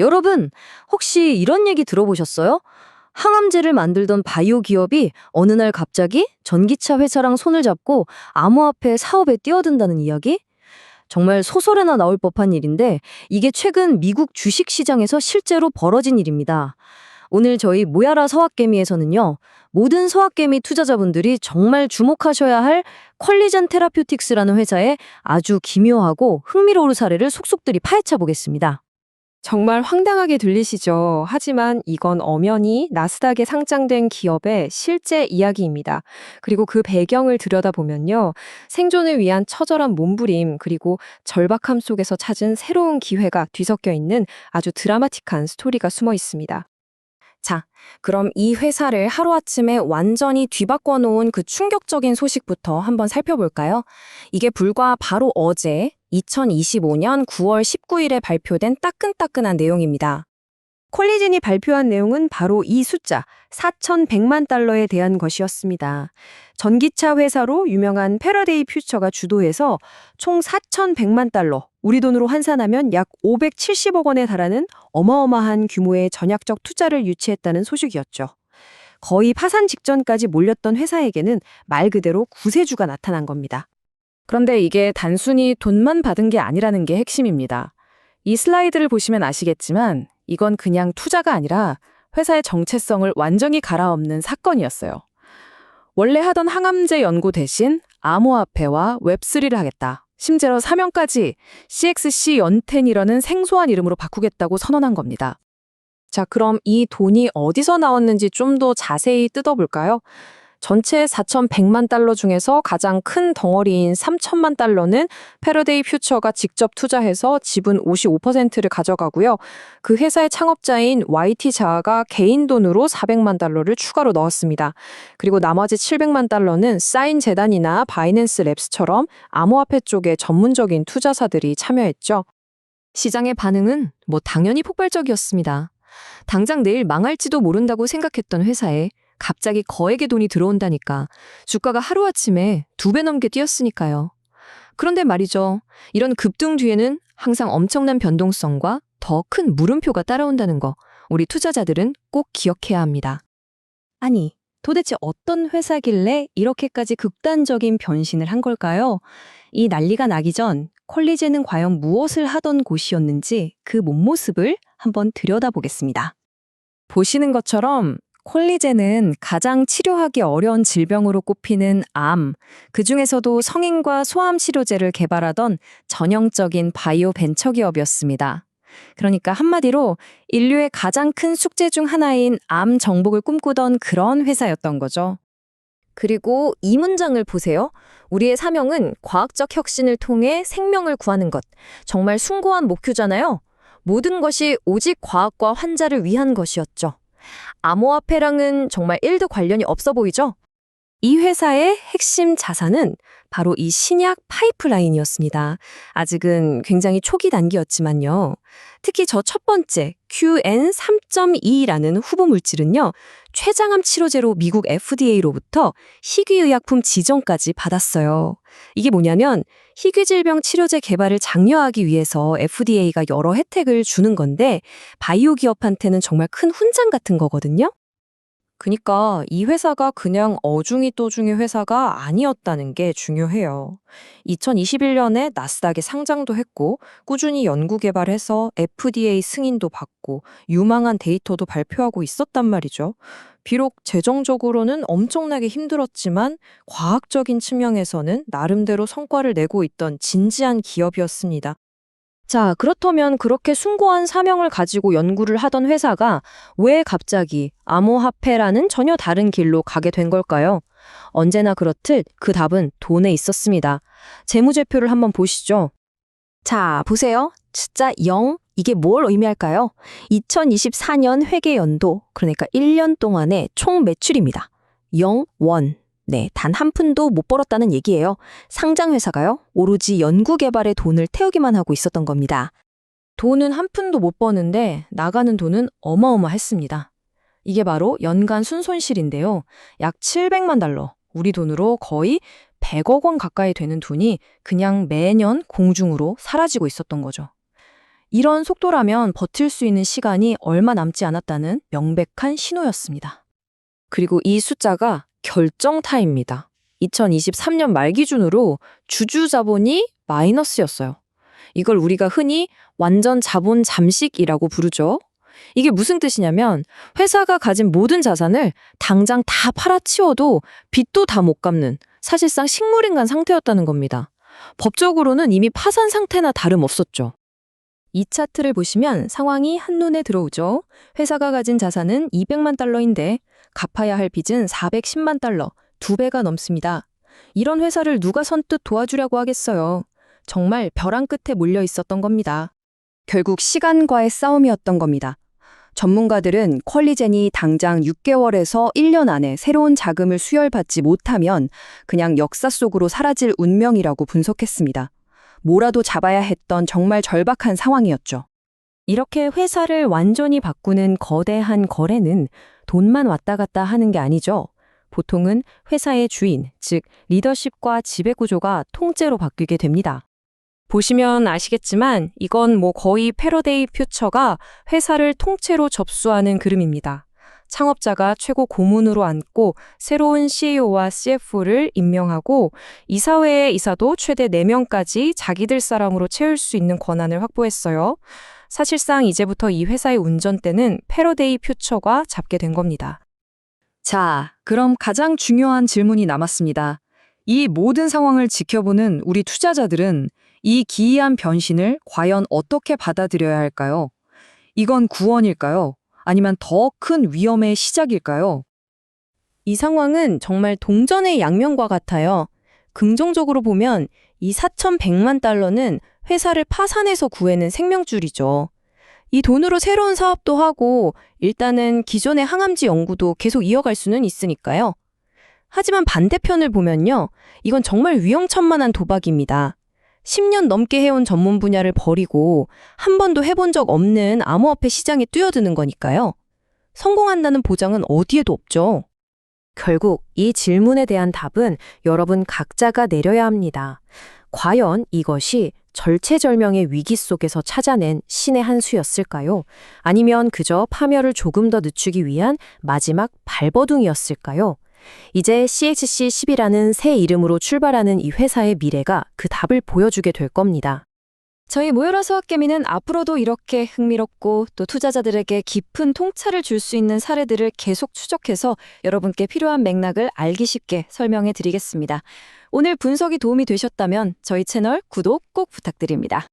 여러분, 혹시 이런 얘기 들어보셨어요? 항암제를 만들던 바이오 기업이 어느 날 갑자기 전기차 회사랑 손을 잡고 암호화폐 사업에 뛰어든다는 이야기? 정말 소설에나 나올 법한 일인데 이게 최근 미국 주식시장에서 실제로 벌어진 일입니다. 오늘 저희 모야라 서학개미에서는요, 모든 서학개미 투자자분들이 정말 주목하셔야 할 퀄리전 테라퓨틱스라는 회사의 아주 기묘하고 흥미로운 사례를 속속들이 파헤쳐 보겠습니다. 정말 황당하게 들리시죠? 하지만 이건 엄연히 나스닥에 상장된 기업의 실제 이야기입니다. 그리고 그 배경을 들여다보면요. 생존을 위한 처절한 몸부림, 그리고 절박함 속에서 찾은 새로운 기회가 뒤섞여 있는 아주 드라마틱한 스토리가 숨어 있습니다. 자, 그럼 이 회사를 하루아침에 완전히 뒤바꿔 놓은 그 충격적인 소식부터 한번 살펴볼까요? 이게 불과 바로 어제 2025년 9월 19일에 발표된 따끈따끈한 내용입니다. 콜리진이 발표한 내용은 바로 이 숫자 4,100만 달러에 대한 것이었습니다. 전기차 회사로 유명한 패러데이 퓨처가 주도해서 총 4,100만 달러, 우리 돈으로 환산하면 약 570억 원에 달하는 어마어마한 규모의 전략적 투자를 유치했다는 소식이었죠. 거의 파산 직전까지 몰렸던 회사에게는 말 그대로 구세주가 나타난 겁니다. 그런데 이게 단순히 돈만 받은 게 아니라는 게 핵심입니다. 이 슬라이드를 보시면 아시겠지만 이건 그냥 투자가 아니라 회사의 정체성을 완전히 갈아엎는 사건이었어요. 원래 하던 항암제 연구 대신 암호화폐와 웹3를 하겠다. 심지어 사명까지 CXC 연텐이라는 생소한 이름으로 바꾸겠다고 선언한 겁니다. 자, 그럼 이 돈이 어디서 나왔는지 좀 더 자세히 뜯어볼까요? 전체 4,100만 달러 중에서 가장 큰 덩어리인 3,000만 달러는 패러데이 퓨처가 직접 투자해서 지분 55%를 가져가고요. 그 회사의 창업자인 YT 자아가 개인 돈으로 400만 달러를 추가로 넣었습니다. 그리고 나머지 700만 달러는 사인 재단이나 바이낸스 랩스처럼 암호화폐 쪽의 전문적인 투자사들이 참여했죠. 시장의 반응은 당연히 폭발적이었습니다. 당장 내일 망할지도 모른다고 생각했던 회사에 갑자기 거액의 돈이 들어온다니까 주가가 하루아침에 2배 넘게 뛰었으니까요. 그런데 말이죠. 이런 급등 뒤에는 항상 엄청난 변동성과 더 큰 물음표가 따라온다는 거 우리 투자자들은 꼭 기억해야 합니다. 아니, 도대체 어떤 회사길래 이렇게까지 극단적인 변신을 한 걸까요? 이 난리가 나기 전 콜리제는 과연 무엇을 하던 곳이었는지 그 몸모습을 한번 들여다보겠습니다. 보시는 것처럼 콜리제는 가장 치료하기 어려운 질병으로 꼽히는 암, 그중에서도 성인과 소암 치료제를 개발하던 전형적인 바이오 벤처 기업이었습니다. 그러니까 한마디로 인류의 가장 큰 숙제 중 하나인 암 정복을 꿈꾸던 그런 회사였던 거죠. 그리고 이 문장을 보세요. 우리의 사명은 과학적 혁신을 통해 생명을 구하는 것. 정말 숭고한 목표잖아요. 모든 것이 오직 과학과 환자를 위한 것이었죠. 암호화폐랑은 정말 1도 관련이 없어 보이죠? 이 회사의 핵심 자산은 바로 이 신약 파이프라인이었습니다. 아직은 굉장히 초기 단계였지만요. 특히 저 첫 번째 QN3.2라는 후보 물질은요. 췌장암 치료제로 미국 FDA로부터 희귀의약품 지정까지 받았어요. 이게 뭐냐면 희귀질병 치료제 개발을 장려하기 위해서 FDA가 여러 혜택을 주는 건데 바이오 기업한테는 정말 큰 훈장 같은 거거든요. 그니까 이 회사가 그냥 어중이 떠중이 회사가 아니었다는 게 중요해요. 2021년에 나스닥에 상장도 했고 꾸준히 연구 개발해서 FDA 승인도 받고 유망한 데이터도 발표하고 있었단 말이죠. 비록 재정적으로는 엄청나게 힘들었지만 과학적인 측면에서는 나름대로 성과를 내고 있던 진지한 기업이었습니다. 자, 그렇다면 그렇게 숭고한 사명을 가지고 연구를 하던 회사가 왜 갑자기 암호화폐라는 전혀 다른 길로 가게 된 걸까요? 언제나 그렇듯 그 답은 돈에 있었습니다. 재무제표를 한번 보시죠. 자, 보세요. 숫자 0, 이게 뭘 의미할까요? 2024년 회계연도, 그러니까 1년 동안의 총 매출입니다. 0원. 네, 단 한 푼도 못 벌었다는 얘기예요. 상장 회사가요, 오로지 연구 개발에 돈을 태우기만 하고 있었던 겁니다. 돈은 한 푼도 못 버는데 나가는 돈은 어마어마했습니다. 이게 바로 연간 순손실인데요. 약 700만 달러, 우리 돈으로 거의 100억 원 가까이 되는 돈이 그냥 매년 공중으로 사라지고 있었던 거죠. 이런 속도라면 버틸 수 있는 시간이 얼마 남지 않았다는 명백한 신호였습니다. 그리고 이 숫자가 결정타입니다. 2023년 말 기준으로 주주 자본이 마이너스였어요. 이걸 우리가 흔히 완전 자본 잠식이라고 부르죠. 이게 무슨 뜻이냐면 회사가 가진 모든 자산을 당장 다 팔아치워도 빚도 다 못 갚는 사실상 식물인간 상태였다는 겁니다. 법적으로는 이미 파산 상태나 다름없었죠. 이 차트를 보시면 상황이 한눈에 들어오죠. 회사가 가진 자산은 200만 달러인데 갚아야 할 빚은 410만 달러, 2배가 넘습니다. 이런 회사를 누가 선뜻 도와주려고 하겠어요. 정말 벼랑 끝에 몰려 있었던 겁니다. 결국 시간과의 싸움이었던 겁니다. 전문가들은 퀄리젠이 당장 6개월에서 1년 안에 새로운 자금을 수혈받지 못하면 그냥 역사 속으로 사라질 운명이라고 분석했습니다. 뭐라도 잡아야 했던 정말 절박한 상황이었죠. 이렇게 회사를 완전히 바꾸는 거대한 거래는 돈만 왔다 갔다 하는 게 아니죠. 보통은 회사의 주인, 즉 리더십과 지배구조가 통째로 바뀌게 됩니다. 보시면 아시겠지만 이건 거의 패러데이 퓨처가 회사를 통째로 접수하는 그림입니다. 창업자가 최고 고문으로 앉고 새로운 CEO와 CFO를 임명하고 이사회의 이사도 최대 4명까지 자기들 사람으로 채울 수 있는 권한을 확보했어요. 사실상 이제부터 이 회사의 운전대는 패러데이 퓨처가 잡게 된 겁니다. 자, 그럼 가장 중요한 질문이 남았습니다. 이 모든 상황을 지켜보는 우리 투자자들은 이 기이한 변신을 과연 어떻게 받아들여야 할까요? 이건 구원일까요? 아니면 더 큰 위험의 시작일까요? 이 상황은 정말 동전의 양면과 같아요. 긍정적으로 보면 이 4,100만 달러는 회사를 파산해서 구해낸 생명줄이죠. 이 돈으로 새로운 사업도 하고 일단은 기존의 항암제 연구도 계속 이어갈 수는 있으니까요. 하지만 반대편을 보면요. 이건 정말 위험천만한 도박입니다. 10년 넘게 해온 전문 분야를 버리고 한 번도 해본 적 없는 암호화폐 시장에 뛰어드는 거니까요. 성공한다는 보장은 어디에도 없죠. 결국 이 질문에 대한 답은 여러분 각자가 내려야 합니다. 과연 이것이 절체절명의 위기 속에서 찾아낸 신의 한 수였을까요? 아니면 그저 파멸을 조금 더 늦추기 위한 마지막 발버둥이었을까요? 이제 CHC10이라는 새 이름으로 출발하는 이 회사의 미래가 그 답을 보여주게 될 겁니다. 저희 모여라 수학개미는 앞으로도 이렇게 흥미롭고 또 투자자들에게 깊은 통찰을 줄 수 있는 사례들을 계속 추적해서 여러분께 필요한 맥락을 알기 쉽게 설명해 드리겠습니다. 오늘 분석이 도움이 되셨다면 저희 채널 구독 꼭 부탁드립니다.